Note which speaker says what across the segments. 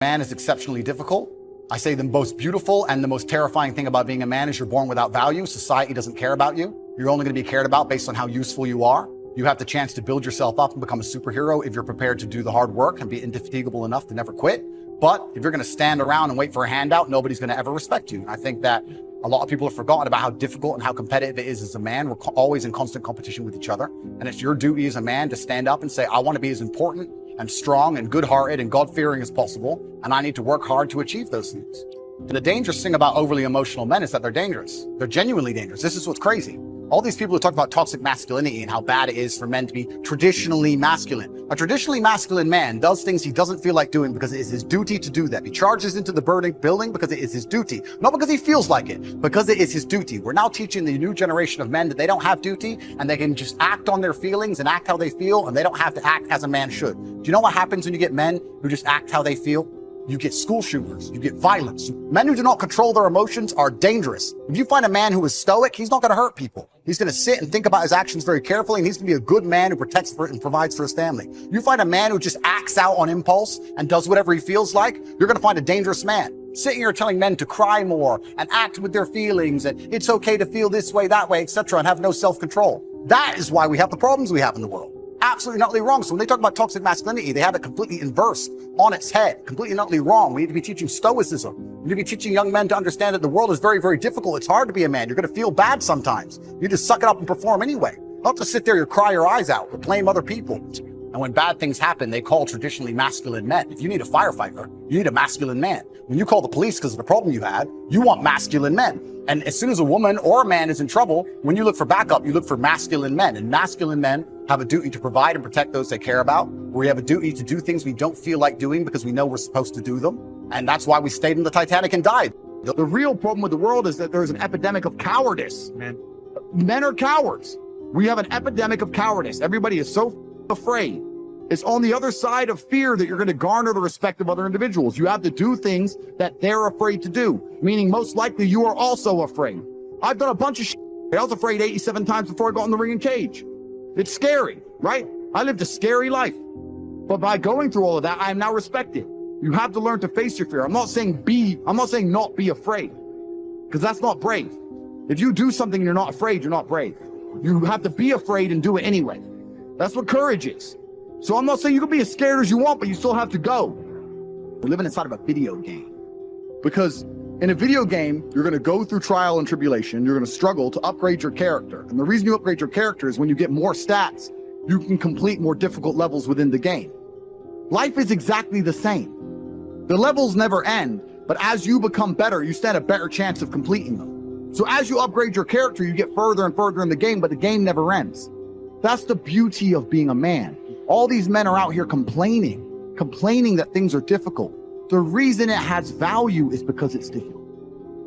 Speaker 1: Man is exceptionally difficult. I say the most beautiful and the most terrifying thing about being a man is you're born without value. Society doesn't care about you. You're only going to be cared about based on how useful you are. You have the chance to build yourself up and become a superhero if you're prepared to do the hard work and be indefatigable enough to never quit. But if you're going to stand around and wait for a handout, nobody's going to ever respect you. And I think that a lot of people have forgotten about how difficult and how competitive it is as a man. We're always in constant competition with each other. And it's your duty as a man to stand up and say, I want to be as important and strong and good-hearted and God-fearing as possible, and I need to work hard to achieve those things. And the dangerous thing about overly emotional men is that they're dangerous. They're genuinely dangerous. This is what's crazy. All these people who talk about toxic masculinity and how bad it is for men to be traditionally masculine. A traditionally masculine man does things he doesn't feel like doing because it is his duty to do them. He charges into the burning building because it is his duty. Not because he feels like it, because it is his duty. We're now teaching the new generation of men that they don't have duty and they can just act on their feelings and act how they feel, and they don't have to act as a man should. Do you know what happens when you get men who just act how they feel? You get school shooters, you get violence. Men who do not control their emotions are dangerous. If you find a man who is stoic, he's not going to hurt people. He's going to sit and think about his actions very carefully, and he's going to be a good man who protects and provides for his family. You find a man who just acts out on impulse and does whatever he feels like, you're going to find a dangerous man. Sitting here telling men to cry more and act with their feelings and it's okay to feel this way, that way, etc., and have no self-control. That is why we have the problems we have in the world. Absolutely and utterly wrong. So when they talk about toxic masculinity, they have it completely inversed on its head, completely and utterly wrong. We need to be teaching stoicism. We need to be teaching young men to understand that the world is very, very difficult. It's hard to be a man. You're going to feel bad sometimes. You need to suck it up and perform anyway. Not to sit there and cry your eyes out or blame other people. And when bad things happen, they call traditionally masculine men. If you need a firefighter, you need a masculine man. When you call the police because of the problem you had, you want masculine men. And as soon as a woman or a man is in trouble, when you look for backup, you look for masculine men. And masculine men have a duty to provide and protect those they care about. We have a duty to do things we don't feel like doing because we know we're supposed to do them. And that's why we stayed in the Titanic and died.
Speaker 2: The real problem with the world is that there's an epidemic of cowardice, man. Men are cowards. We have an epidemic of cowardice. Everybody is so afraid. It's on the other side of fear that you're going to garner the respect of other individuals. You have to do things that they're afraid to do, meaning most likely you are also afraid. I've done a bunch of shit. I was afraid 87 times before I got in the ring and cage. It's scary, right? I lived a scary life. But by going through all of that, I am now respected. You have to learn to face your fear. I'm not saying not be afraid, because that's not brave. If you do something and you're not afraid, you're not brave. You have to be afraid and do it anyway. That's what courage is. So I'm not saying you can be as scared as you want, but you still have to go.
Speaker 1: We're living inside of a video game.
Speaker 2: Because in a video game, you're going to go through trial and tribulation. You're going to struggle to upgrade your character. And the reason you upgrade your character is when you get more stats, you can complete more difficult levels within the game. Life is exactly the same. The levels never end, but as you become better, you stand a better chance of completing them. So as you upgrade your character, you get further and further in the game, but the game never ends. That's the beauty of being a man. All these men are out here complaining that things are difficult. The reason it has value is because it's difficult.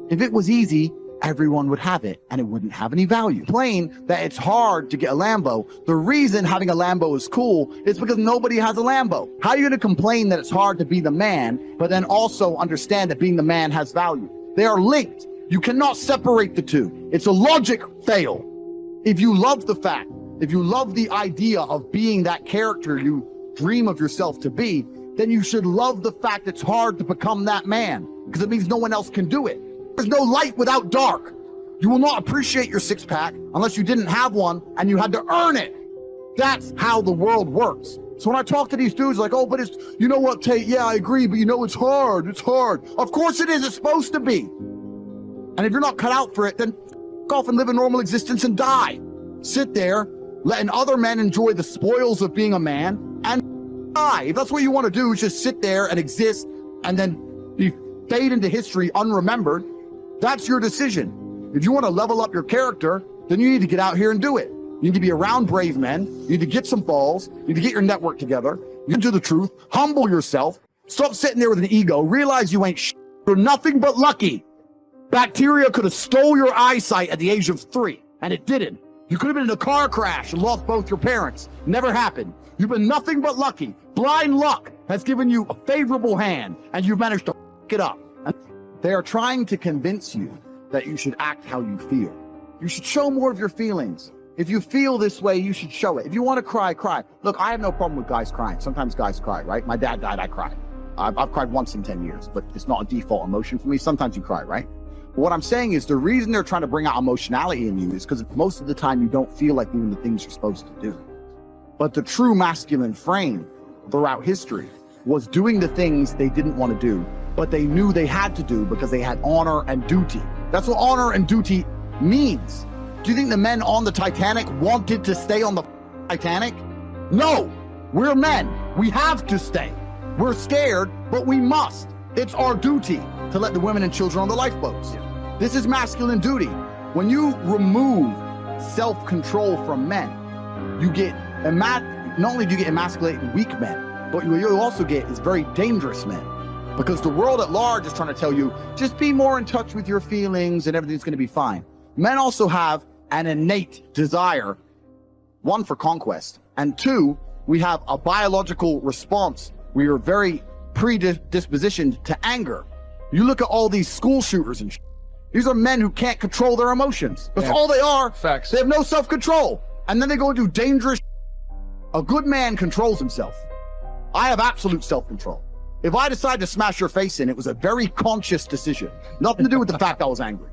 Speaker 2: If it was easy, everyone would have it and it wouldn't have any value. Complain that it's hard to get a Lambo. The reason having a Lambo is cool is because nobody has a Lambo. How are you going to complain that it's hard to be the man, but then also understand that being the man has value? They are linked. You cannot separate the two. It's a logic fail. If you love the fact, if you love the idea of being that character you dream of yourself to be, then you should love the fact it's hard to become that man, because it means no one else can do it. There's no light without dark. You will not appreciate your six-pack unless you didn't have one and you had to earn it. That's how the world works. So when I talk to these dudes like, oh, but it's, you know what, Tate, yeah, I agree, but you know, it's hard. Of course it is. It's supposed to be. And if you're not cut out for it, then f*** off and live a normal existence and die. Sit there, letting other men enjoy the spoils of being a man and die. If that's what you want to do, is just sit there and exist and then fade into history unremembered. That's your decision. If you want to level up your character, then you need to get out here and do it. You need to be around brave men. You need to get some balls. You need to get your network together. You need to do the truth. Humble yourself. Stop sitting there with an ego. Realize you ain't shit. You're nothing but lucky. Bacteria could have stole your eyesight at the age of 3, and it didn't. You could have been in a car crash and lost both your parents. Never happened. You've been nothing but lucky. Blind luck has given you a favorable hand, and you've managed to f*** it up. They are trying to convince you that you should act how you feel. You should show more of your feelings. If you feel this way, you should show it. If you want to cry, cry. Look, I have no problem with guys crying. Sometimes guys cry, right? My dad died, I cried. I've cried once in 10 years, but it's not a default emotion for me. Sometimes you cry, right? But what I'm saying is the reason they're trying to bring out emotionality in you is because most of the time you don't feel like doing the things you're supposed to do. But the true masculine frame throughout history was doing the things they didn't want to do, but they knew they had to do because they had honor and duty. That's what honor and duty means. Do you think the men on the Titanic wanted to stay on the Titanic? No, we're men. We have to stay. We're scared, but we must. It's our duty to let the women and children on the lifeboats. This is masculine duty. When you remove self-control from men, you get, not only do you get emasculated weak men, but what you also get is very dangerous men. Because the world at large is trying to tell you, just be more in touch with your feelings and everything's going to be fine. Men also have an innate desire, one, for conquest, and two, we have a biological response. We are very predispositioned to anger. You look at all these school shooters and these are men who can't control their emotions. That's all they are.
Speaker 3: Facts.
Speaker 2: They have no self-control. And then they go and do dangerous. A good man controls himself. I have absolute self-control. If I decide to smash your face in, it was a very conscious decision. Nothing to do with the fact I was angry.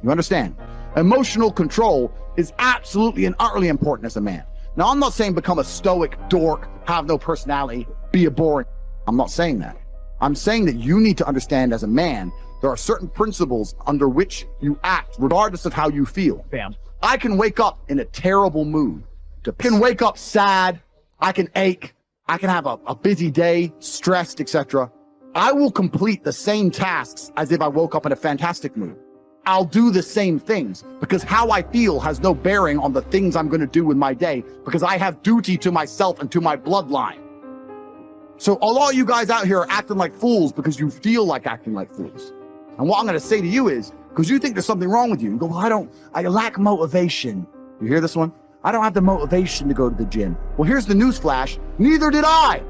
Speaker 2: You understand? Emotional control is absolutely and utterly important as a man. Now, I'm not saying become a stoic dork, have no personality, be a boring. I'm not saying that. I'm saying that you need to understand as a man, there are certain principles under which you act, regardless of how you feel.
Speaker 3: Bam.
Speaker 2: I can wake up in a terrible mood. I can wake up sad. I can ache. I can have a busy day, stressed, etc. I will complete the same tasks as if I woke up in a fantastic mood. I'll do the same things because how I feel has no bearing on the things I'm going to do in my day because I have duty to myself and to my bloodline. So a lot of you guys out here are acting like fools because you feel like acting like fools. And what I'm going to say to you is, because you think there's something wrong with you, you go, well, I lack motivation. You hear this one? I don't have the motivation to go to the gym. Well, here's the news flash. Neither did I.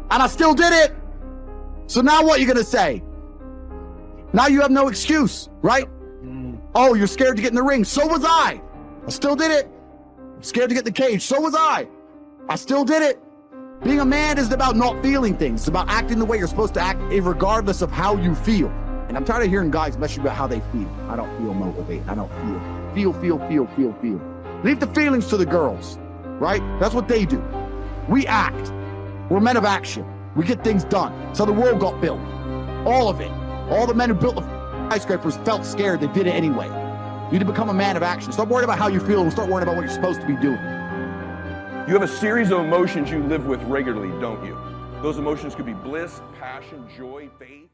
Speaker 2: And I still did it. So now what are you going to say? Now you have no excuse, right? Oh, you're scared to get in the ring. So was I. I still did it. Scared to get in the cage. So was I. I still did it. Being a man isn't about not feeling things. It's about acting the way you're supposed to act, regardless of how you feel. And I'm tired of hearing guys messing about how they feel. I don't feel motivated. I don't feel. Feel. Leave the feelings to the girls, right? That's what they do. We act. We're men of action. We get things done. That's how the world got built. All of it. All the men who built the skyscrapers felt scared. They did it anyway. You need to become a man of action. Stop worrying about how you feel and start worrying about what you're supposed to be doing.
Speaker 4: You have a series of emotions you live with regularly, don't you? Those emotions could be bliss, passion, joy, faith.